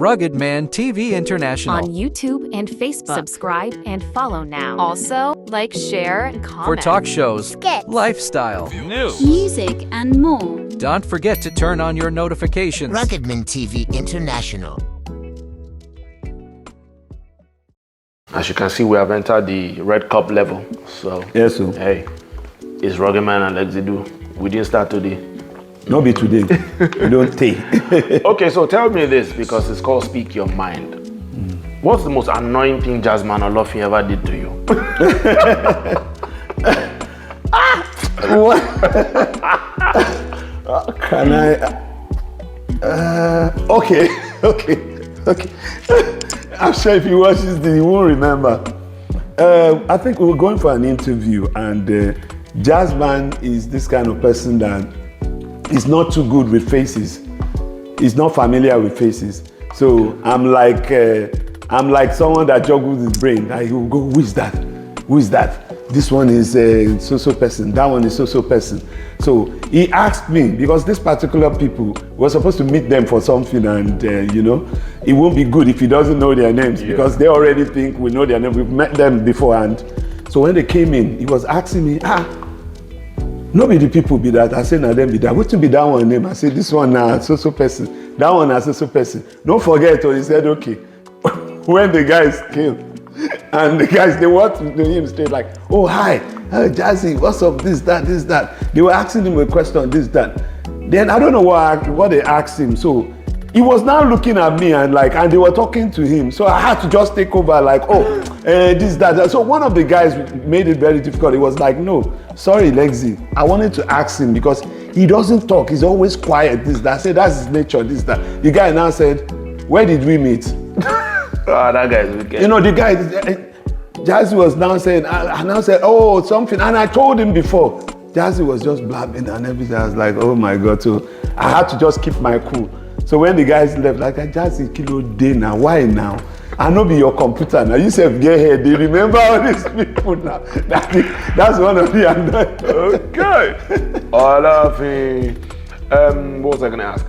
Rugged Man TV International. On YouTube and Facebook. Subscribe and follow now. Also, like, share, and comment. For talk shows, skits, lifestyle, news, music, and more. Don't forget to turn on your notifications. Rugged Man TV International. As you can see, we have entered the Red Cup level. So, yes, sir. Hey, it's Rugged Man and Lexzy Doo. We didn't start today. Not be today. We don't take. Okay, so tell me this, because it's called Speak Your Mind. What's the most annoying thing Jazzman or Luffy ever did to you? What? Can I? Okay. I'm sure if you watch this, you won't remember. I think we were going for an interview, and Jazzman is this kind of person that is not too good with faces. He's not familiar with faces. So I'm like someone that juggles his brain. I will go, who is that? Who is that? This one is so person. That one is so person. So he asked me, because these particular people, we're supposed to meet them for something, and it won't be good if he doesn't know their names, because they already think we know their name. We've met them beforehand. So when they came in, he was asking me, no be the people be that. I said, no, them be that. What to be that one name? I said, this one now, so person. That one now, so person. Don't forget, he said, okay. When the guys came, and the guys, they walked to him straight like, oh, hi, Jazzy, what's up, this, that. They were asking him a question, this, that. Then I don't know what they asked him. So he was now looking at me and they were talking to him. So I had to just take over this, that. So one of the guys made it very difficult. He was like, no, sorry, Lexzy. I wanted to ask him because he doesn't talk. He's always quiet, this, that. I said, that's his nature, this, that. The guy now said, where did we meet? That guy is wicked. The guy, Jazzy was now saying, I now said, oh, something. And I told him before. Jazzy was just blabbing and everything. I was like, oh my God. So I had to just keep my cool. So when the guys left, Jazzy, kilo day now. Why now? I know be your computer now. You said, get here. They remember all these people now. That's one of the annoying. Okay. What was I going to ask?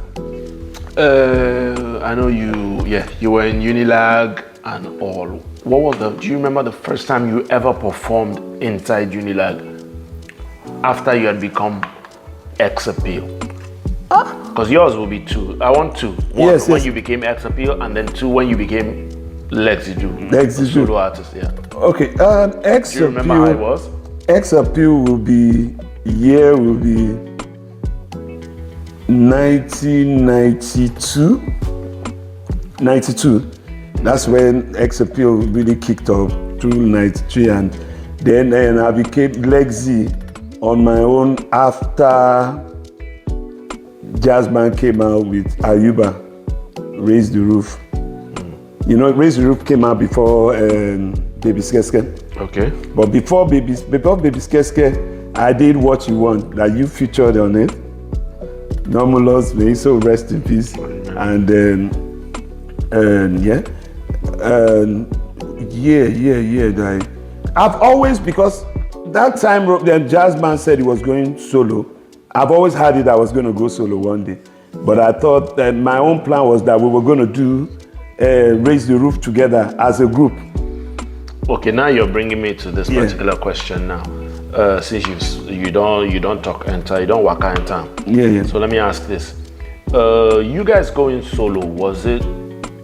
I know you were in Unilag and all. Do you remember the first time you ever performed inside Unilag after you had become X-Appeal? Because yours will be two. I want two. One, when you became X-Appeal, and then two, when you became Lexzy Doo. Lexzy Doo. Solo artist, yeah. Okay, X-Appeal. Do you remember how it was? X-Appeal will be 1992. 92. That's when X-Appeal really kicked off through 93, and then I became Lexzy on my own after Jazzman came out with Ayuba, Raise the Roof. Raise the Roof came out before Baby Skeske. Okay. But before Baby Skeske, I did What You Want, that you featured on it. Normulus, may so rest in peace. And then, I've always, because that time then Jazzman said he was going solo, I've always had it I was going to go solo one day. But I thought that my own plan was that we were going to do Raise the Roof together as a group. Okay, now you're bringing me to this particular question now. Since you don't talk enter, you don't waka enter. Yeah. So let me ask this: you guys going solo?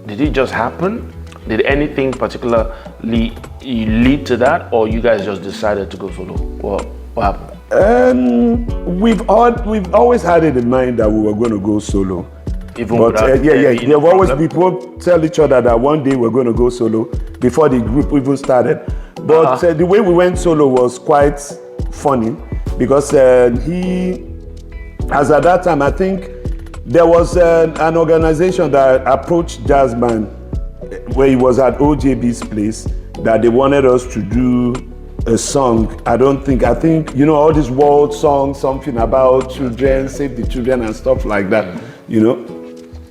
Did it just happen? Did anything particularly lead to that, or you guys just decided to go solo? What happened? We've always had it in mind that we were going to go solo. They've always people tell each other that one day we're going to go solo before the group even started. But the way we went solo was quite funny, because as at that time, I think there was an organization that approached Jazzman where he was at OJB's place, that they wanted us to do a song. I think all these world songs, something about children, save the children and stuff like that.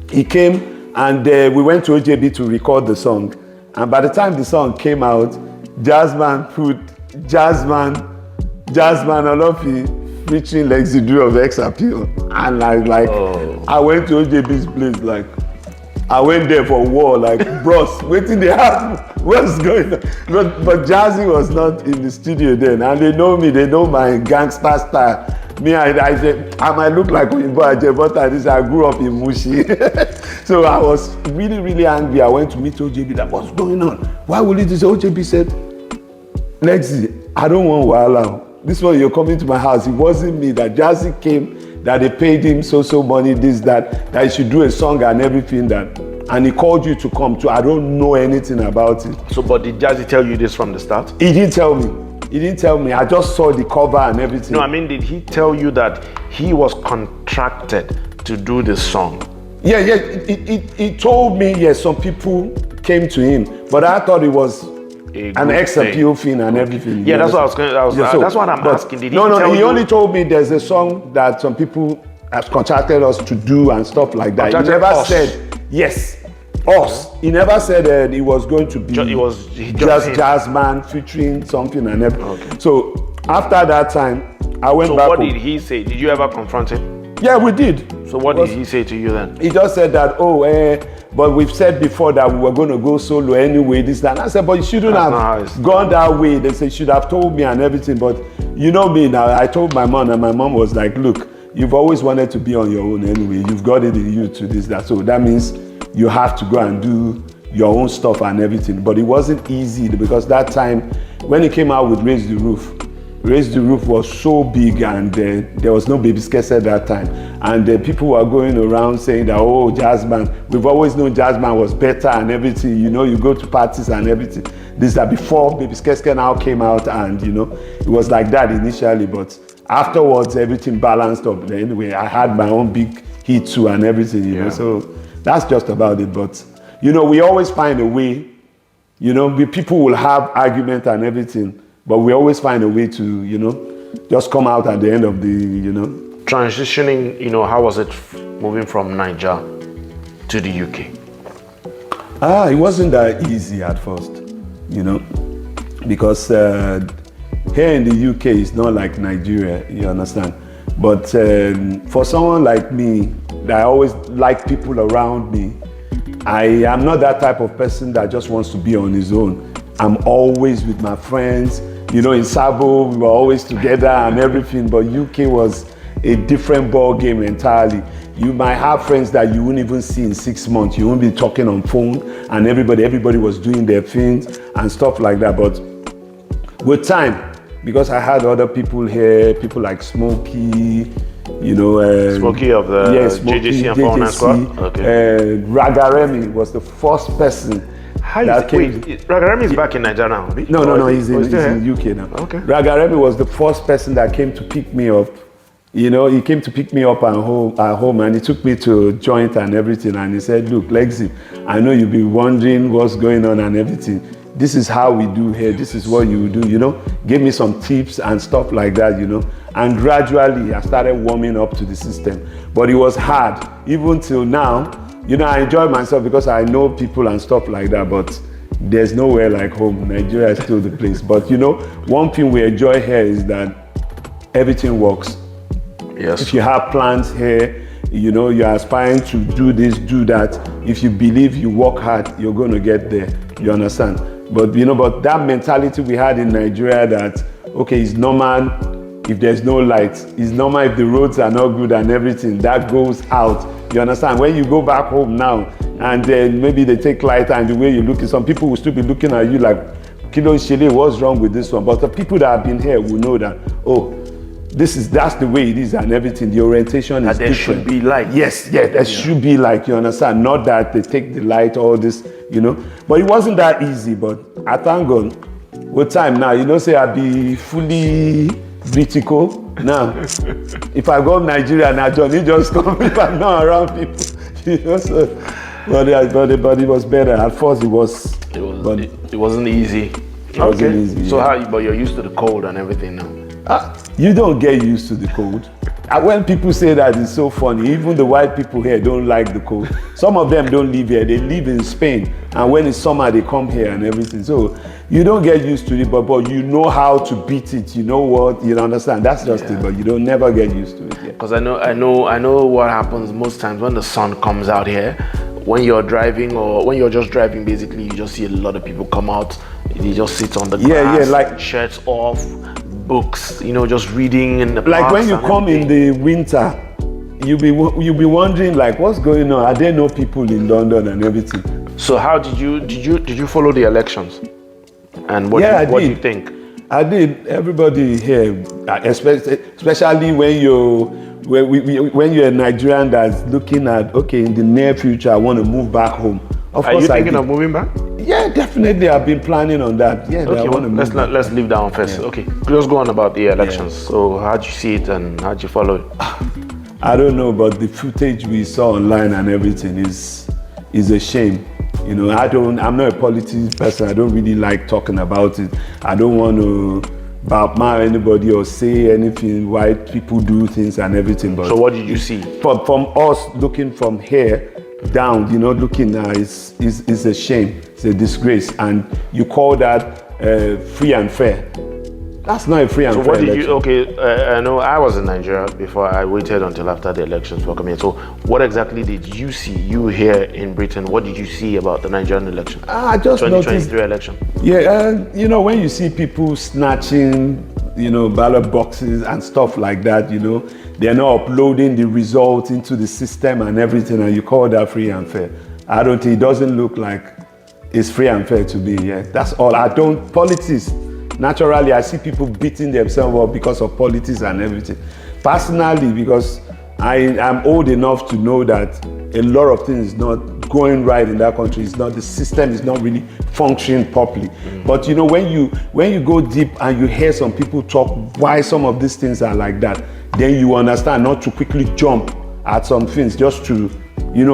He came and we went to OJB to record the song. And by the time the song came out, Jazzman put Jazzman Olofi featuring Lexzy Doo of X-Appeal. And I went to OJB's place I went there for war, like, bros, waiting they have, what's going on? But Jazzy was not in the studio then, and they know me, they know my gangster style. Me, I might look like Oyinbo Aje, but I grew up in Mushi. So I was really, really angry. I went to meet OJB, like, what's going on? Why will you do so? OJB said, Lexzy, I don't want wahala. This one, you're coming to my house. It wasn't me. That Jazzy came, that they paid him so money, this, that he should do a song and everything, and he called you to come too. I don't know anything about it. So, but did Jazzy tell you this from the start? He didn't tell me. He didn't tell me. I just saw the cover and everything. No, I mean, did he tell you that he was contracted to do this song? Yeah. He told me, yes, some people came to him, but I thought it was an ex-appeal thing and everything. Yeah, that's what I was going to. That's what I'm asking. Did he No, tell he you? only told me there's a song that some people have contracted us to do and stuff like that. He Contracted never us? said, yes, us. He never said it was going to be just Jazzman featuring something and everything. Okay. So after that time, I went back. So what home. did he say? Did you ever confront him? Yeah, we did. So what did he say to you then? He just said that, but we've said before that we were going to go solo anyway, this, that. And I said, but you shouldn't have gone that way. They said, you should have told me and everything. But you know me now, I told my mom, and my mom was like, look, you've always wanted to be on your own anyway. You've got it in you to this, that. So that means you have to go and do your own stuff and everything. But it wasn't easy because that time, when he came out with Raise the Roof was so big, and there was no Baby Sketch at that time. And people were going around saying that, oh, Jazzman, we've always known Jazzman was better and everything. You know, you go to parties and everything. This that before Baby Sketch now came out, and you know, it was like that initially. But afterwards, everything balanced up. Anyway, I had my own big hit too and everything, you know. So that's just about it. But you know, we always find a way. You know, people will have argument and everything, but we always find a way to, you know, just come out at the end of the, you know. Transitioning, you know, how was it moving from Niger to the UK? It wasn't that easy at first, you know, because here in the UK it's not like Nigeria, you understand. But for someone like me, that I always like people around me, I am not that type of person that just wants to be on his own. I'm always with my friends. You know, in Sabo, we were always together and everything, but UK was a different ball game entirely. You might have friends that you wouldn't even see in 6 months. You won't be talking on phone, and everybody was doing their things and stuff like that. But with time, because I had other people here, people like Smokey, you know, Smokey of the JJC and 419 Squad? Okay. Ragaremi was the first person. Ragaremi is back in Nigeria now? No, he's in UK now. Okay. Ragaremi was the first person that came to pick me up. You know, he came to pick me up at home, and he took me to a joint and everything, and he said, look, Lexzy, I know you'll be wondering what's going on and everything. This is how we do here, this is what you do, you know. Give me some tips and stuff like that, you know. And gradually, I started warming up to the system. But it was hard, even till now. You know, I enjoy myself because I know people and stuff like that, but there's nowhere like home. Nigeria is still the place. But you know, one thing we enjoy here is that everything works. Yes. If you have plans here, you know, you're aspiring to do this, do that. If you believe you work hard, you're going to get there. You understand? But you know, but that mentality we had in Nigeria that, okay, it's normal if there's no lights. It's normal if the roads are not good and everything. That goes out. You understand? When you go back home now, and then maybe they take light and the way you look, some people will still be looking at you like, Kilo Shele, what's wrong with this one? But the people that have been here will know that, oh, that's the way it is and everything. The orientation is there different. Should be light. Yes, there should be like, you understand? Not that they take the light, all this, you know. But it wasn't that easy, but I thank God. With time now, you know, say I be fully critical. Now, if I go to Nigeria now, Johnny just come if I'm not around people. You know, so, but it was better. At first it wasn't easy. Wasn't easy, so yeah. but you're used to the cold and everything now. You don't get used to the cold. When people say that, it's so funny. Even the white people here don't like the cold. Some of them don't live here. They live in Spain. And when it's summer, they come here and everything. So you don't get used to it, but you know how to beat it. You know what? You understand? That's just it. But you don't never get used to it. Because I know what happens most times when the sun comes out here. when you're driving or when you're just driving, basically, you just see a lot of people come out. They just sit on the grass, like shirts off, books, just reading in the like parks when you and come in everything. the winter, you'll be wondering like what's going on. Are there no people in London and everything? So how did you follow the elections? And what do you think? I did. Everybody here, especially when you're a Nigerian that's looking at, okay, in the near future, I want to move back home. Are you thinking of moving back? Yeah, definitely. I've been planning on that. Yeah, Okay, I want to move back. let's leave that one first. Yeah. Okay, let's go on about the elections. So how'd you see it and how'd you follow it? I don't know, but the footage we saw online and everything is a shame. I'm not a politics person. I don't really like talking about it. I don't want to badmouth anybody or say anything why people do things and everything. But So what did you see? from us looking from here down, looking now is a shame. It's a disgrace, and you call that free and fair. That's not a free and So fair what did election. you? Okay, I know I was in Nigeria before. I waited until after the elections were coming. So what exactly did you see? You here in Britain, what did you see about the Nigerian election? I just 2023 noticed. election. Yeah, when you see people snatching, ballot boxes and stuff like that, they're not uploading the result into the system and everything, and you call that free and fair. I don't think it doesn't look like it's free and fair to me. Yeah, that's all. Politics. Naturally, I see people beating themselves up because of politics and everything. Personally, because I'm old enough to know that a lot of things is not going right in that country. The system is not really functioning properly. But when you go deep and you hear some people talk why some of these things are like that, then you understand not to quickly jump at some things, just to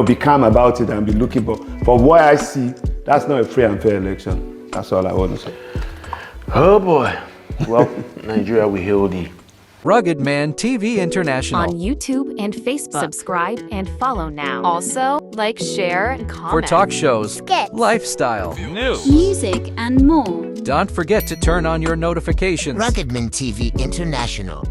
be calm about it and be looking. But from what I see, that's not a free and fair election. That's all I want to say. Oh boy. Well, Nigeria, we hail thee. Rugged Man TV International. On YouTube and Facebook. Subscribe and follow now. Also, like, share, and comment. For talk shows, Skits. lifestyle. Music and more. Don't forget to turn on your notifications. Ruggedman TV International.